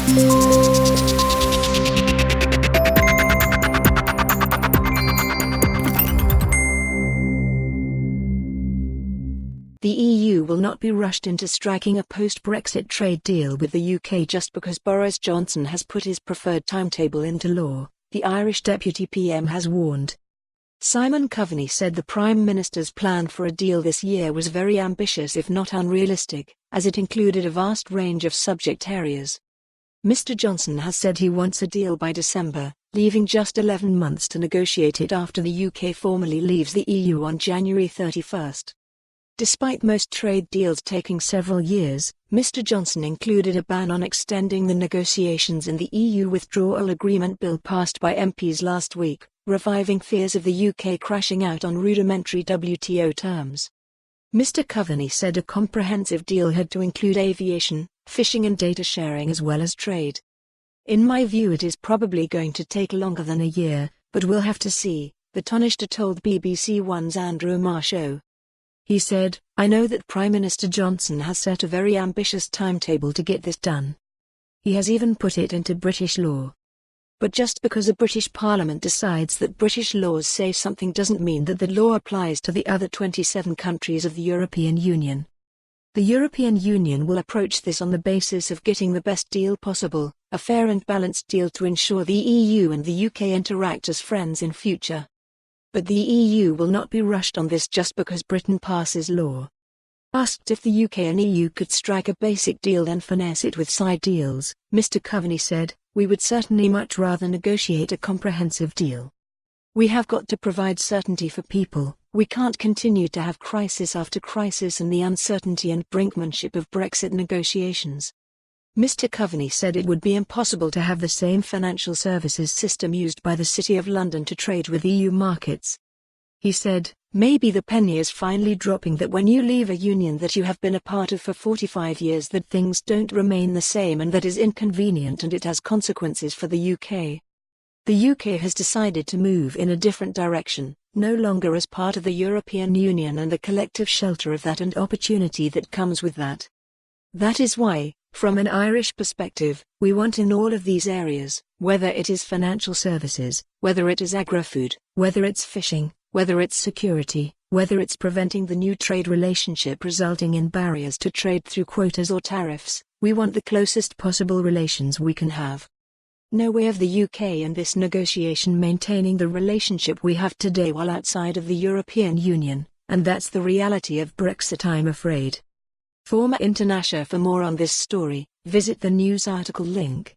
The EU will not be rushed into striking a post-Brexit trade deal with the UK just because Boris Johnson has put his preferred timetable into law, the Irish Deputy PM has warned. Simon Coveney said the Prime Minister's plan for a deal this year was very ambitious if not unrealistic, as it included a vast range of subject areas. Mr Johnson has said he wants a deal by December, leaving just 11 months to negotiate it after the UK formally leaves the EU on January 31st. Despite most trade deals taking several years, Mr Johnson included a ban on extending the negotiations in the EU Withdrawal Agreement Bill passed by MPs last week, reviving fears of the UK crashing out on rudimentary WTO terms. Mr Coveney said a comprehensive deal had to include aviation, fishing and data sharing as well as trade. "In my view it is probably going to take longer than a year, but we'll have to see," the Taoiseach told BBC One's Andrew Marshall. He said, "I know that Prime Minister Johnson has set a very ambitious timetable to get this done. He has even put it into British law. But just because a British Parliament decides that British laws say something doesn't mean that the law applies to the other 27 countries of the European Union. The European Union will approach this on the basis of getting the best deal possible, a fair and balanced deal to ensure the EU and the UK interact as friends in future. But the EU will not be rushed on this just because Britain passes law." Asked if the UK and EU could strike a basic deal then finesse it with side deals, Mr Coveney said, "We would certainly much rather negotiate a comprehensive deal. We have got to provide certainty for people. We can't continue to have crisis after crisis and the uncertainty and brinkmanship of Brexit negotiations." Mr Coveney said it would be impossible to have the same financial services system used by the City of London to trade with EU markets. He said, "Maybe the penny is finally dropping that when you leave a union that you have been a part of for 45 years that things don't remain the same and that is inconvenient and it has consequences for the UK. The UK has decided to move in a different direction, no longer as part of the European Union and the collective shelter of that and opportunity that comes with that. That is why, from an Irish perspective, we want in all of these areas, whether it is financial services, whether it is agri-food, whether it's fishing, whether it's security, whether it's preventing the new trade relationship resulting in barriers to trade through quotas or tariffs, we want the closest possible relations we can have. No way of the UK in this negotiation maintaining the relationship we have today while outside of the European Union, and that's the reality of Brexit, I'm afraid." Former International. For more on this story, visit the news article link.